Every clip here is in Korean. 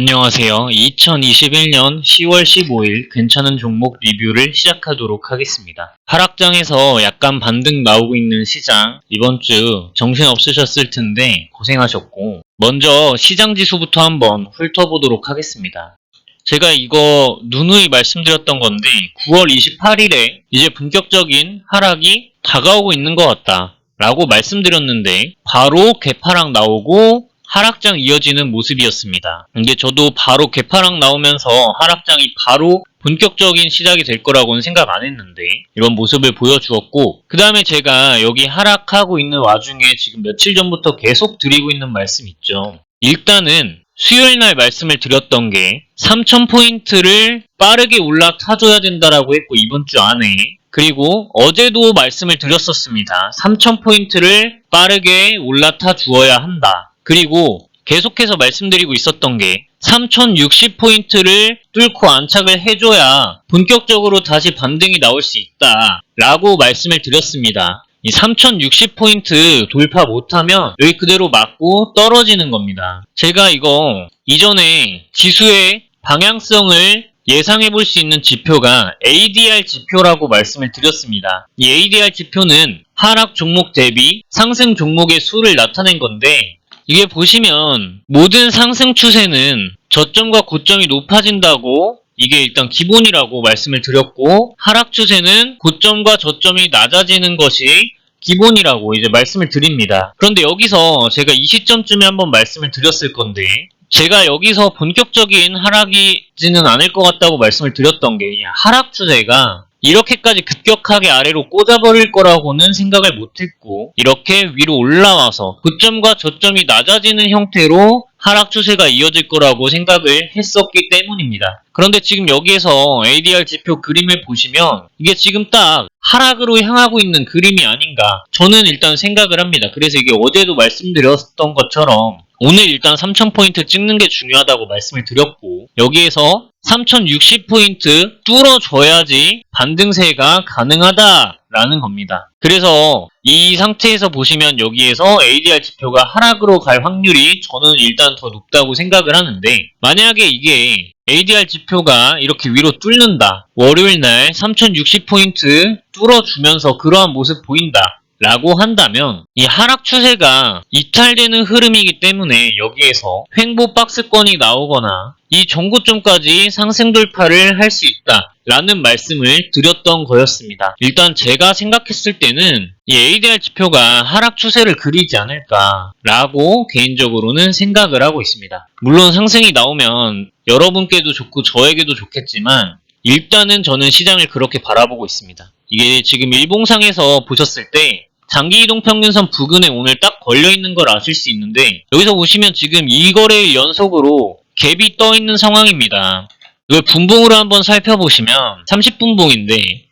안녕하세요. 2021년 10월 15일 괜찮은 종목 리뷰를 시작하도록 하겠습니다. 하락장에서 약간 반등 나오고 있는 시장, 이번 주 정신없으셨을 텐데 고생하셨고, 먼저 시장 지수부터 한번 훑어보도록 하겠습니다. 제가 이거 누누이 말씀드렸던 건데 9월 28일에 이제 본격적인 하락이 다가오고 있는 것 같다 라고 말씀드렸는데 바로 개파락 나오고 하락장 이어지는 모습이었습니다. 이게 저도 바로 개파락 나오면서 하락장이 바로 본격적인 시작이 될 거라고는 생각 안 했는데 이런 모습을 보여주었고, 그 다음에 제가 여기 하락하고 있는 와중에 지금 며칠 전부터 계속 드리고 있는 말씀 있죠. 일단은 수요일날 말씀을 드렸던 게 3000포인트를 빠르게 올라타줘야 된다라고 했고, 이번 주 안에, 그리고 어제도 말씀을 드렸었습니다. 3000포인트를 빠르게 올라타 주어야 한다. 그리고 계속해서 말씀드리고 있었던 게 3060포인트를 뚫고 안착을 해줘야 본격적으로 다시 반등이 나올 수 있다 라고 말씀을 드렸습니다. 이 3060포인트 돌파 못하면 여기 그대로 맞고 떨어지는 겁니다. 제가 이거 이전에 지수의 방향성을 예상해 볼 수 있는 지표가 ADR 지표라고 말씀을 드렸습니다. 이 ADR 지표는 하락 종목 대비 상승 종목의 수를 나타낸 건데, 이게 보시면 모든 상승 추세는 저점과 고점이 높아진다고, 이게 일단 기본이라고 말씀을 드렸고, 하락 추세는 고점과 저점이 낮아지는 것이 기본이라고 이제 말씀을 드립니다. 그런데 여기서 제가 이 시점쯤에 한번 말씀을 드렸을 건데, 제가 여기서 본격적인 하락이지는 않을 것 같다고 말씀을 드렸던 게, 하락 추세가 이렇게까지 급격하게 아래로 꽂아버릴 거라고는 생각을 못했고, 이렇게 위로 올라와서 고점과 저점이 낮아지는 형태로 하락 추세가 이어질 거라고 생각을 했었기 때문입니다. 그런데 지금 여기에서 ADR 지표 그림을 보시면 이게 지금 딱 하락으로 향하고 있는 그림이 아닌가 저는 일단 생각을 합니다. 그래서 이게 어제도 말씀드렸던 것처럼 오늘 일단 3000포인트 찍는 게 중요하다고 말씀을 드렸고, 여기에서 3060포인트 뚫어줘야지 반등세가 가능하다라는 겁니다. 그래서 이 상태에서 보시면 여기에서 ADR 지표가 하락으로 갈 확률이 저는 일단 더 높다고 생각을 하는데, 만약에 이게 ADR 지표가 이렇게 위로 뚫는다, 월요일날 3060포인트 뚫어주면서 그러한 모습 보인다 라고 한다면 이 하락 추세가 이탈되는 흐름이기 때문에 여기에서 횡보 박스권이 나오거나 이 전고점까지 상승 돌파를 할 수 있다 라는 말씀을 드렸던 거였습니다. 일단 제가 생각했을 때는 이 ADR 지표가 하락 추세를 그리지 않을까 라고 개인적으로는 생각을 하고 있습니다. 물론 상승이 나오면 여러분께도 좋고 저에게도 좋겠지만 일단은 저는 시장을 그렇게 바라보고 있습니다. 이게 지금 일봉상에서 보셨을 때 장기 이동 평균선 부근에 오늘 딱 걸려있는 걸 아실 수 있는데, 여기서 보시면 지금 2거래일 연속으로 갭이 떠있는 상황입니다. 이걸 분봉으로 한번 살펴보시면 30분봉인데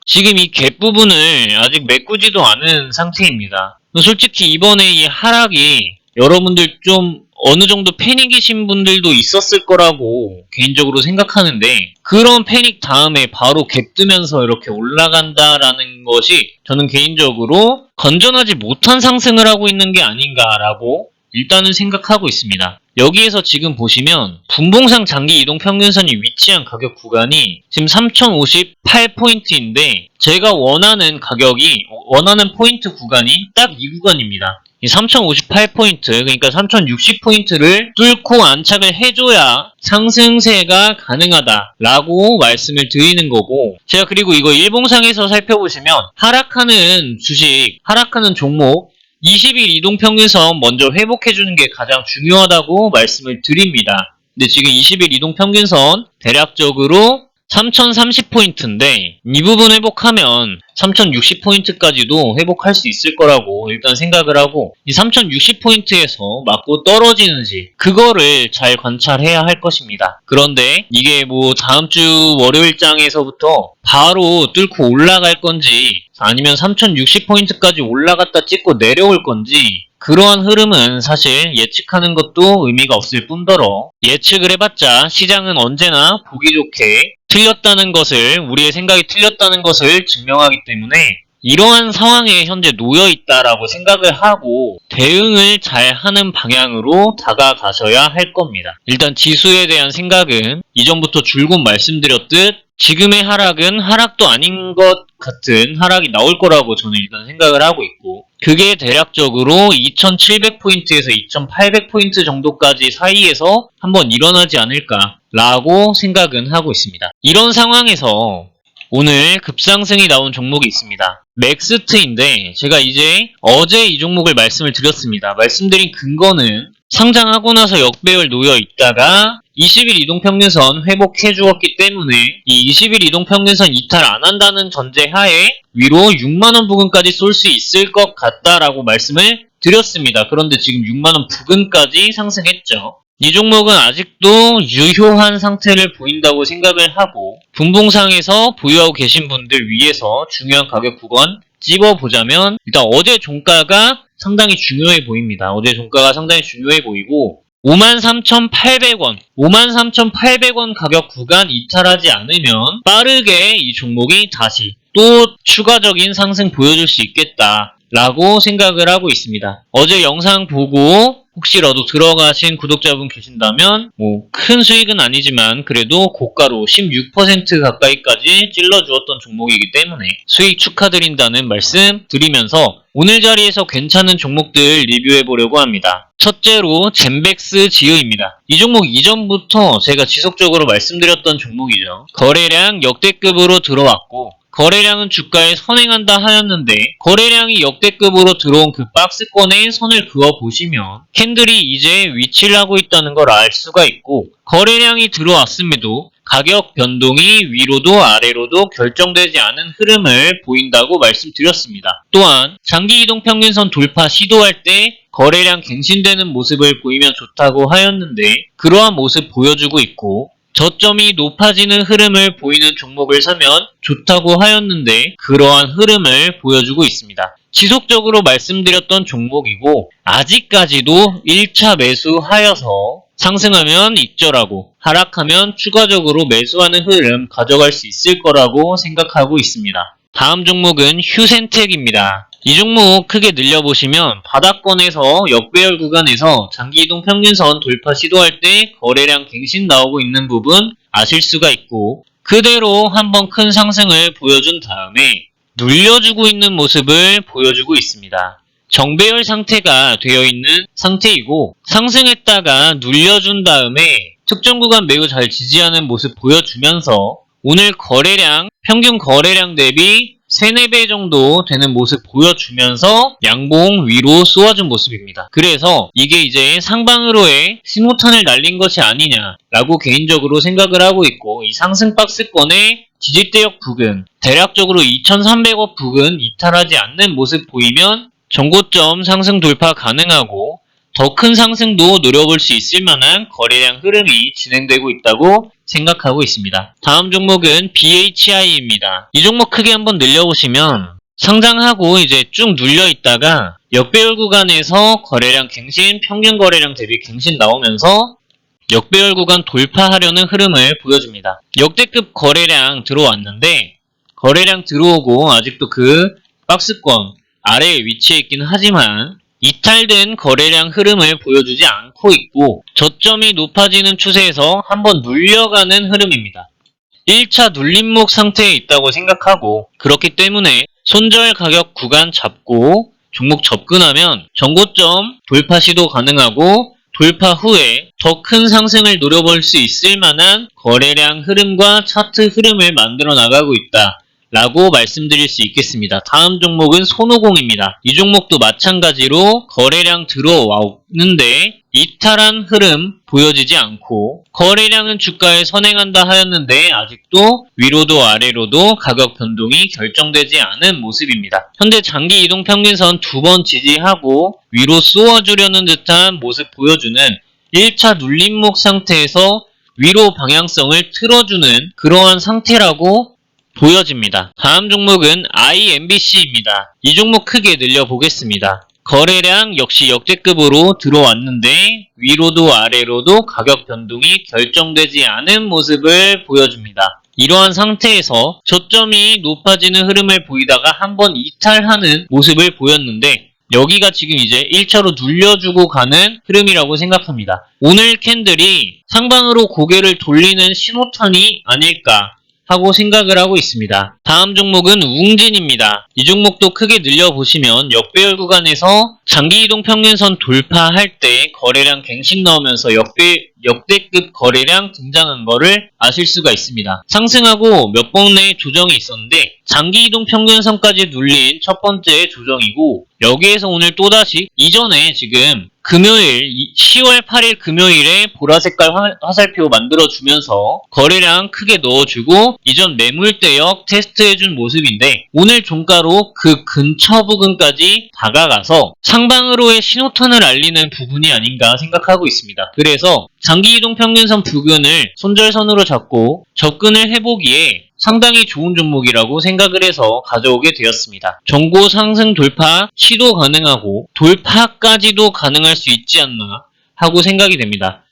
지금 이 갭 부분을 아직 메꾸지도 않은 상태입니다. 솔직히 이번에 이 하락이 여러분들 좀 어느 정도 패닉이신 분들도 있었을 거라고 개인적으로 생각하는데, 그런 패닉 다음에 바로 갭 뜨면서 이렇게 올라간다라는 것이 저는 개인적으로 건전하지 못한 상승을 하고 있는 게 아닌가라고 일단은 생각하고 있습니다. 여기에서 지금 보시면 분봉상 장기 이동 평균선이 위치한 가격 구간이 지금 3058포인트인데 제가 원하는 가격이, 원하는 포인트 구간이 딱 이 구간입니다. 이 3058포인트, 그러니까 3060포인트를 뚫고 안착을 해줘야 상승세가 가능하다라고 말씀을 드리는 거고, 제가 그리고 이거 일봉상에서 살펴보시면 하락하는 주식, 하락하는 종목 20일 이동평균선 먼저 회복해주는 게 가장 중요하다고 말씀을 드립니다. 근데 지금 20일 이동평균선 대략적으로 3030포인트인데 이 부분 회복하면 3060포인트까지도 회복할 수 있을 거라고 일단 생각을 하고, 이 3060포인트에서 맞고 떨어지는지 그거를 잘 관찰해야 할 것입니다. 그런데 이게 뭐 다음 주 월요일장에서부터 바로 뚫고 올라갈 건지 아니면 3060포인트까지 올라갔다 찍고 내려올 건지, 그러한 흐름은 사실 예측하는 것도 의미가 없을 뿐더러 예측을 해봤자 시장은 언제나 보기 좋게 틀렸다는 것을, 우리의 생각이 틀렸다는 것을 증명하기 때문에 이러한 상황에 현재 놓여 있다라고 생각을 하고 대응을 잘 하는 방향으로 다가가셔야 할 겁니다. 일단 지수에 대한 생각은 이전부터 줄곧 말씀드렸듯 지금의 하락은 하락도 아닌 것 같은 하락이 나올 거라고 저는 일단 생각을 하고 있고, 그게 대략적으로 2700포인트에서 2800포인트 정도까지 사이에서 한번 일어나지 않을까라고 생각은 하고 있습니다. 이런 상황에서 오늘 급상승이 나온 종목이 있습니다. 맥스트인데 제가 이제 어제 이 종목을 말씀을 드렸습니다. 말씀드린 근거는 상장하고 나서 역배열 놓여 있다가 20일 이동평균선 회복해 주었기 때문에 이 20일 이동평균선 이탈 안 한다는 전제하에 위로 6만원 부근까지 쏠 수 있을 것 같다라고 말씀을 드렸습니다. 그런데 지금 6만원 부근까지 상승했죠. 이 종목은 아직도 유효한 상태를 보인다고 생각을 하고, 분봉상에서 보유하고 계신 분들 위해서 중요한 가격 구간 찝어보자면 일단 어제 종가가 상당히 중요해 보입니다. 어제 종가가 상당히 중요해 보이고 53,800원, 53,800원 가격 구간 이탈하지 않으면 빠르게 이 종목이 다시 또 추가적인 상승 보여줄 수 있겠다라고 생각을 하고 있습니다. 어제 영상 보고 혹시라도 들어가신 구독자분 계신다면 큰 수익은 아니지만 그래도 고가로 16% 가까이까지 찔러주었던 종목이기 때문에 수익 축하드린다는 말씀 드리면서 오늘 자리에서 괜찮은 종목들 리뷰해보려고 합니다. 첫째로 젠백스 지우입니다. 이 종목 이전부터 제가 지속적으로 말씀드렸던 종목이죠. 거래량 역대급으로 들어왔고 거래량은 주가에 선행한다 하였는데 거래량이 역대급으로 들어온 그 박스권에 선을 그어보시면 캔들이 이제 위치를 하고 있다는 걸 알 수가 있고, 거래량이 들어왔음에도 가격 변동이 위로도 아래로도 결정되지 않은 흐름을 보인다고 말씀드렸습니다. 또한 장기 이동평균선 돌파 시도할 때 거래량 갱신되는 모습을 보이면 좋다고 하였는데 그러한 모습 보여주고 있고, 저점이 높아지는 흐름을 보이는 종목을 사면 좋다고 하였는데 그러한 흐름을 보여주고 있습니다. 지속적으로 말씀드렸던 종목이고 아직까지도 1차 매수하여서 상승하면 익절하고 하락하면 추가적으로 매수하는 흐름 가져갈 수 있을 거라고 생각하고 있습니다. 다음 종목은 휴센텍입니다. 이 종목 크게 늘려보시면 바닥권에서 역배열 구간에서 장기이동 평균선 돌파 시도할 때 거래량 갱신 나오고 있는 부분 아실 수가 있고, 그대로 한번 큰 상승을 보여준 다음에 눌려주고 있는 모습을 보여주고 있습니다. 정배열 상태가 되어 있는 상태이고 상승했다가 눌려준 다음에 특정 구간 매우 잘 지지하는 모습 보여주면서 오늘 거래량, 평균 거래량 대비 3, 4배 정도 되는 모습 보여주면서 양봉 위로 쏘아준 모습입니다. 그래서 이게 이제 상방으로의 신호탄을 날린 것이 아니냐라고 개인적으로 생각을 하고 있고, 이 상승 박스권의 지지대역 부근, 대략적으로 2300원 부근 이탈하지 않는 모습 보이면 전고점 상승 돌파 가능하고 더 큰 상승도 노려볼 수 있을 만한 거래량 흐름이 진행되고 있다고 생각하고 있습니다. 다음 종목은 BHI입니다. 이 종목 크게 한번 늘려보시면 상장하고 이제 쭉 눌려 있다가 역배열 구간에서 거래량 갱신, 평균 거래량 대비 갱신 나오면서 역배열 구간 돌파하려는 흐름을 보여줍니다. 역대급 거래량 들어왔는데 거래량 들어오고 아직도 그 박스권 아래에 위치해 있긴 하지만 이탈된 거래량 흐름을 보여주지 않고 있고 저점이 높아지는 추세에서 한번 눌려가는 흐름입니다. 1차 눌림목 상태에 있다고 생각하고, 그렇기 때문에 손절 가격 구간 잡고 종목 접근하면 전고점 돌파 시도 가능하고 돌파 후에 더 큰 상승을 노려볼 수 있을 만한 거래량 흐름과 차트 흐름을 만들어 나가고 있다 라고 말씀드릴 수 있겠습니다. 다음 종목은 손오공입니다. 이 종목도 마찬가지로 거래량 들어왔는데 이탈한 흐름 보여지지 않고 거래량은 주가에 선행한다 하였는데 아직도 위로도 아래로도 가격 변동이 결정되지 않은 모습입니다. 현재 장기 이동 평균선 2번 지지하고 위로 쏘아주려는 듯한 모습 보여주는 1차 눌림목 상태에서 위로 방향성을 틀어주는 그러한 상태라고 보여집니다. 다음 종목은 IMBC입니다. 이 종목 크게 늘려보겠습니다. 거래량 역시 역대급으로 들어왔는데 위로도 아래로도 가격 변동이 결정되지 않은 모습을 보여줍니다. 이러한 상태에서 저점이 높아지는 흐름을 보이다가 한번 이탈하는 모습을 보였는데 여기가 지금 이제 1차로 눌려주고 가는 흐름이라고 생각합니다. 오늘 캔들이 상방으로 고개를 돌리는 신호탄이 아닐까 하고 생각을 하고 있습니다. 다음 종목은 웅진입니다. 이 종목도 크게 늘려보시면 역배열 구간에서 장기이동 평균선 돌파할 때 거래량 갱신 나오면서 역대급 거래량 등장한 거를 아실 수가 있습니다. 상승하고 몇 번의 조정이 있었는데 장기이동 평균선까지 눌린 첫 번째 조정이고 여기에서 오늘 또다시 이전에 지금 금요일 10월 8일 금요일에 보라색깔 화살표 만들어주면서 거래량 크게 넣어주고 이전 매물대역 테스트해준 모습인데 오늘 종가로 그 근처 부근까지 다가가서 상방으로의 신호탄을 알리는 부분이 아닌가 생각하고 있습니다. 그래서 장기이동 평균선 부근을 손절선으로 잡고 접근을 해보기에 상당히 좋은 종목이라고 생각을 해서 가져오게 되었습니다. 전고 상승 돌파 시도 가능하고 돌파까지도 가능할 수 있지 않나 하고 생각이 됩니다.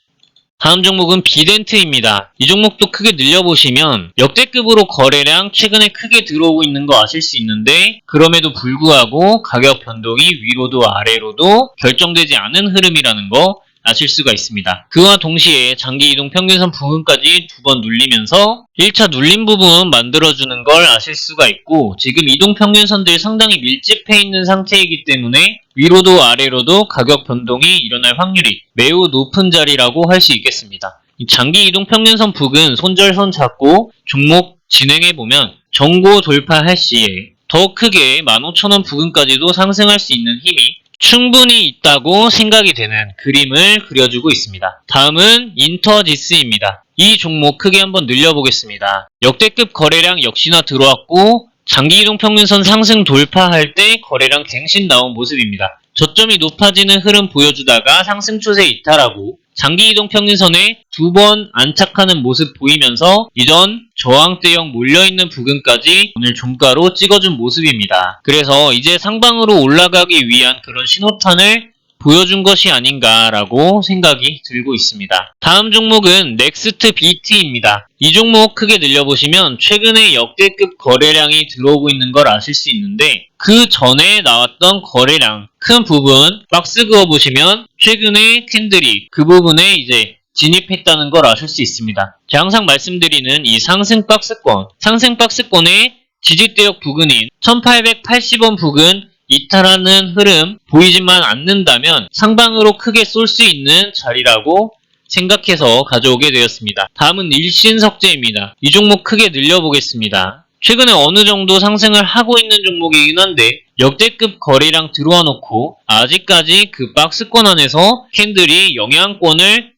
다음 종목은 비덴트입니다. 이 종목도 크게 늘려보시면 역대급으로 거래량 최근에 크게 들어오고 있는 거 아실 수 있는데 그럼에도 불구하고 가격 변동이 위로도 아래로도 결정되지 않은 흐름이라는 거 아실 수가 있습니다. 그와 동시에 장기이동 평균선 부분까지 두 번 눌리면서 1차 눌림 부분 만들어주는 걸 아실 수가 있고 지금 이동 평균선들 상당히 밀집해 있는 상태이기 때문에 위로도 아래로도 가격 변동이 일어날 확률이 매우 높은 자리라고 할 수 있겠습니다. 장기 이동 평균선 부근 손절선 잡고 종목 진행해보면 전고 돌파할 시에 더 크게 15,000원 부근까지도 상승할 수 있는 힘이 충분히 있다고 생각이 되는 그림을 그려주고 있습니다. 다음은 인터지스입니다. 이 종목 크게 한번 늘려보겠습니다. 역대급 거래량 역시나 들어왔고 장기이동 평균선 상승 돌파할 때 거래량 갱신 나온 모습입니다. 저점이 높아지는 흐름 보여주다가 상승 추세 이탈하고 장기이동 평균선에 두 번 안착하는 모습 보이면서 이전 저항대형 몰려있는 부근까지 오늘 종가로 찍어준 모습입니다. 그래서 이제 상방으로 올라가기 위한 그런 신호탄을 보여준 것이 아닌가라고 생각이 들고 있습니다. 다음 종목은 넥스트 BT입니다. 이 종목 크게 늘려보시면 최근에 역대급 거래량이 들어오고 있는 걸 아실 수 있는데 그 전에 나왔던 거래량 큰 부분 박스 그어보시면 최근에 캔들이 그 부분에 이제 진입했다는 걸 아실 수 있습니다. 제가 항상 말씀드리는 이 상승 박스권의 지지대역 부근인 1880원 부근 이탈하는 흐름 보이지만 않는다면 상방으로 크게 쏠 수 있는 자리라고 생각해서 가져오게 되었습니다. 다음은 일신석재입니다. 이 종목 크게 늘려보겠습니다. 최근에 어느 정도 상승을 하고 있는 종목이긴 한데 역대급 거래량 들어와 놓고 아직까지 그 박스권 안에서 캔들이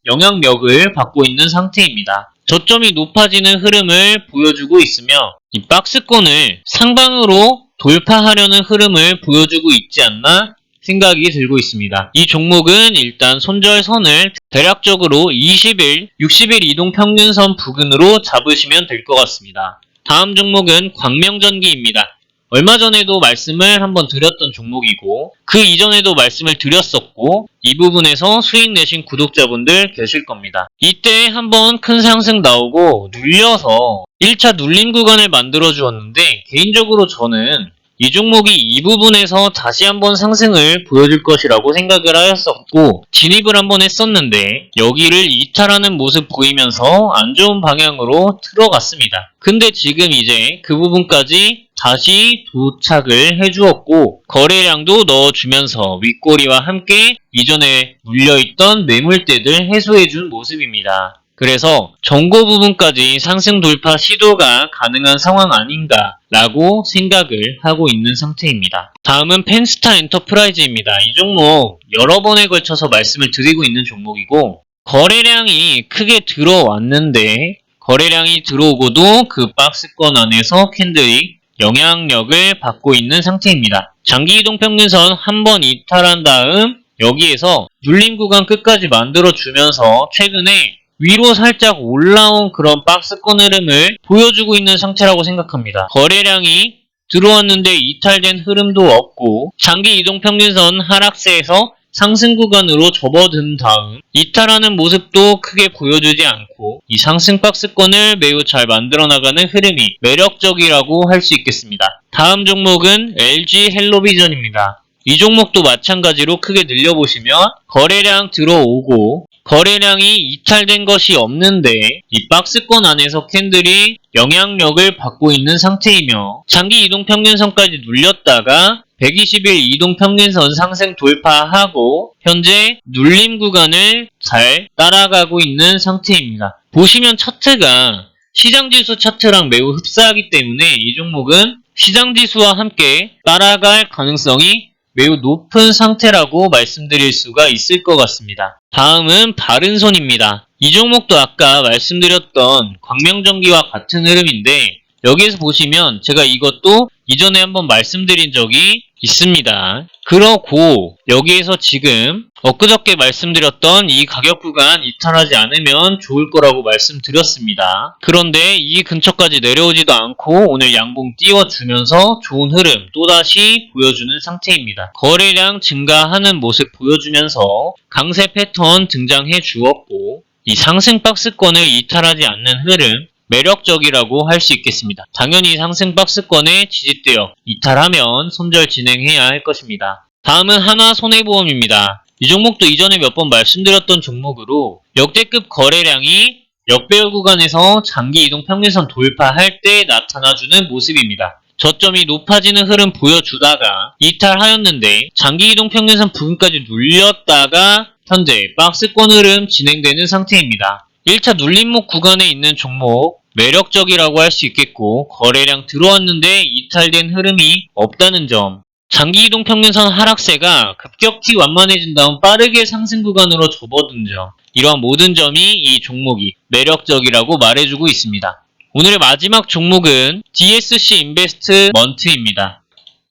영향력을 받고 있는 상태입니다. 저점이 높아지는 흐름을 보여주고 있으며 이 박스권을 상방으로 돌파하려는 흐름을 보여주고 있지 않나 생각이 들고 있습니다. 이 종목은 일단 손절선을 대략적으로 20일, 60일 이동 평균선 부근으로 잡으시면 될 것 같습니다. 다음 종목은 광명전기입니다. 얼마 전에도 말씀을 한번 드렸던 종목이고 그 이전에도 말씀을 드렸었고 이 부분에서 수익 내신 구독자분들 계실 겁니다. 이때 한번 큰 상승 나오고 눌려서 1차 눌림 구간을 만들어 주었는데 개인적으로 저는 이 종목이 이 부분에서 다시 한번 상승을 보여줄 것이라고 생각을 하였었고 진입을 한번 했었는데 여기를 이탈하는 모습 보이면서 안 좋은 방향으로 들어갔습니다. 근데 지금 이제 그 부분까지 다시 도착을 해주었고 거래량도 넣어주면서 윗꼬리와 함께 이전에 물려있던 매물대들 해소해준 모습입니다. 그래서 전고 부분까지 상승 돌파 시도가 가능한 상황 아닌가 라고 생각을 하고 있는 상태입니다. 다음은 펜스타 엔터프라이즈입니다. 이 종목 여러 번에 걸쳐서 말씀을 드리고 있는 종목이고 거래량이 크게 들어왔는데 거래량이 들어오고도 그 박스권 안에서 캔들이 영향력을 받고 있는 상태입니다. 장기이동 평균선 한번 이탈한 다음 여기에서 눌림 구간 끝까지 만들어주면서 최근에 위로 살짝 올라온 그런 박스권 흐름을 보여주고 있는 상태라고 생각합니다. 거래량이 들어왔는데 이탈된 흐름도 없고 장기 이동 평균선 하락세에서 상승 구간으로 접어든 다음 이탈하는 모습도 크게 보여주지 않고 이 상승 박스권을 매우 잘 만들어 나가는 흐름이 매력적이라고 할 수 있겠습니다. 다음 종목은 LG 헬로비전입니다. 이 종목도 마찬가지로 크게 늘려보시면 거래량 들어오고 거래량이 이탈된 것이 없는데 이 박스권 안에서 캔들이 영향력을 받고 있는 상태이며 장기 이동평균선까지 눌렸다가 120일 이동평균선 상승 돌파하고 현재 눌림 구간을 잘 따라가고 있는 상태입니다. 보시면 차트가 시장지수 차트랑 매우 흡사하기 때문에 이 종목은 시장지수와 함께 따라갈 가능성이 매우 높은 상태라고 말씀드릴 수가 있을 것 같습니다. 다음은 바른손입니다. 이 종목도 아까 말씀드렸던 광명전기와 같은 흐름인데 여기에서 보시면 제가 이것도 이전에 한번 말씀드린 적이 있습니다. 그러고 여기에서 지금 엊그저께 말씀드렸던 이 가격 구간 이탈하지 않으면 좋을 거라고 말씀드렸습니다. 그런데 이 근처까지 내려오지도 않고 오늘 양봉 띄워주면서 좋은 흐름 또다시 보여주는 상태입니다. 거래량 증가하는 모습 보여주면서 강세 패턴 등장해 주었고 이 상승 박스권을 이탈하지 않는 흐름 매력적이라고 할 수 있겠습니다. 당연히 상승 박스권에 지지되어 이탈하면 손절 진행해야 할 것입니다. 다음은 하나손해보험입니다. 이 종목도 이전에 몇 번 말씀드렸던 종목으로 역대급 거래량이 역배열 구간에서 장기 이동 평균선 돌파할 때 나타나주는 모습입니다. 저점이 높아지는 흐름 보여주다가 이탈하였는데 장기 이동 평균선 부근까지 눌렸다가 현재 박스권 흐름 진행되는 상태입니다. 1차 눌림목 구간에 있는 종목 매력적이라고 할 수 있겠고 거래량 들어왔는데 이탈된 흐름이 없다는 점, 장기 이동 평균선 하락세가 급격히 완만해진 다음 빠르게 상승 구간으로 접어든 점, 이러한 모든 점이 이 종목이 매력적이라고 말해주고 있습니다. 오늘의 마지막 종목은 DSC 인베스트먼트입니다.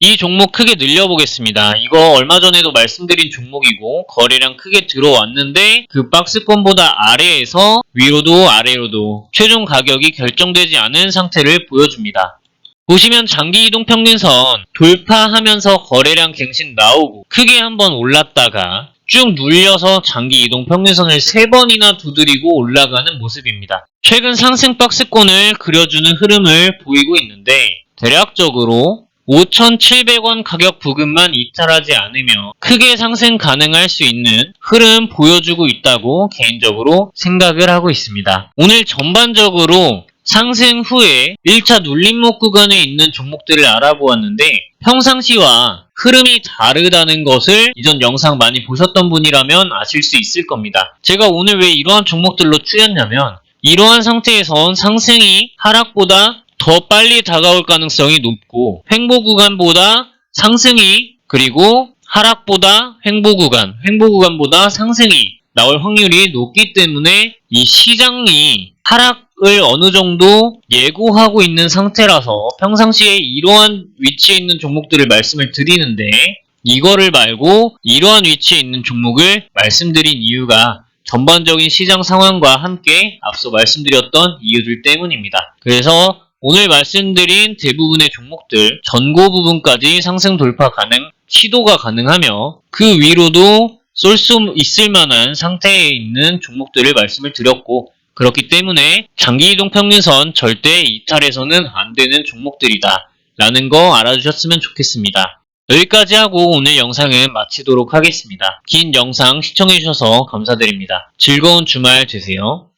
이 종목 크게 늘려보겠습니다. 이거 얼마 전에도 말씀드린 종목이고 거래량 크게 들어왔는데 그 박스권보다 아래에서 위로도 아래로도 최종 가격이 결정되지 않은 상태를 보여줍니다. 보시면 장기 이동 평균선 돌파하면서 거래량 갱신 나오고 크게 한번 올랐다가 쭉 눌려서 장기 이동 평균선을 3번이나 두드리고 올라가는 모습입니다. 최근 상승 박스권을 그려주는 흐름을 보이고 있는데 대략적으로 5,700원 가격 부근만 이탈하지 않으며 크게 상승 가능할 수 있는 흐름 보여주고 있다고 개인적으로 생각을 하고 있습니다. 오늘 전반적으로 상승 후에 1차 눌림목 구간에 있는 종목들을 알아보았는데 평상시와 흐름이 다르다는 것을 이전 영상 많이 보셨던 분이라면 아실 수 있을 겁니다. 제가 오늘 왜 이러한 종목들로 추렸냐면 이러한 상태에선 상승이 하락보다 더 빨리 다가올 가능성이 높고 횡보 구간보다 상승이 그리고 하락보다 횡보 구간보다 상승이 나올 확률이 높기 때문에 이 시장이 하락을 어느 정도 예고하고 있는 상태라서 평상시에 이러한 위치에 있는 종목들을 말씀을 드리는데 이거를 말고 이러한 위치에 있는 종목을 말씀드린 이유가 전반적인 시장 상황과 함께 앞서 말씀드렸던 이유들 때문입니다. 그래서 오늘 말씀드린 대부분의 종목들 전고 부분까지 상승 돌파 가능, 시도가 가능하며 그 위로도 쏠 수 있을 만한 상태에 있는 종목들을 말씀을 드렸고 그렇기 때문에 장기 이동 평균선 절대 이탈해서는 안 되는 종목들이다 라는 거 알아주셨으면 좋겠습니다. 여기까지 하고 오늘 영상은 마치도록 하겠습니다. 긴 영상 시청해주셔서 감사드립니다. 즐거운 주말 되세요.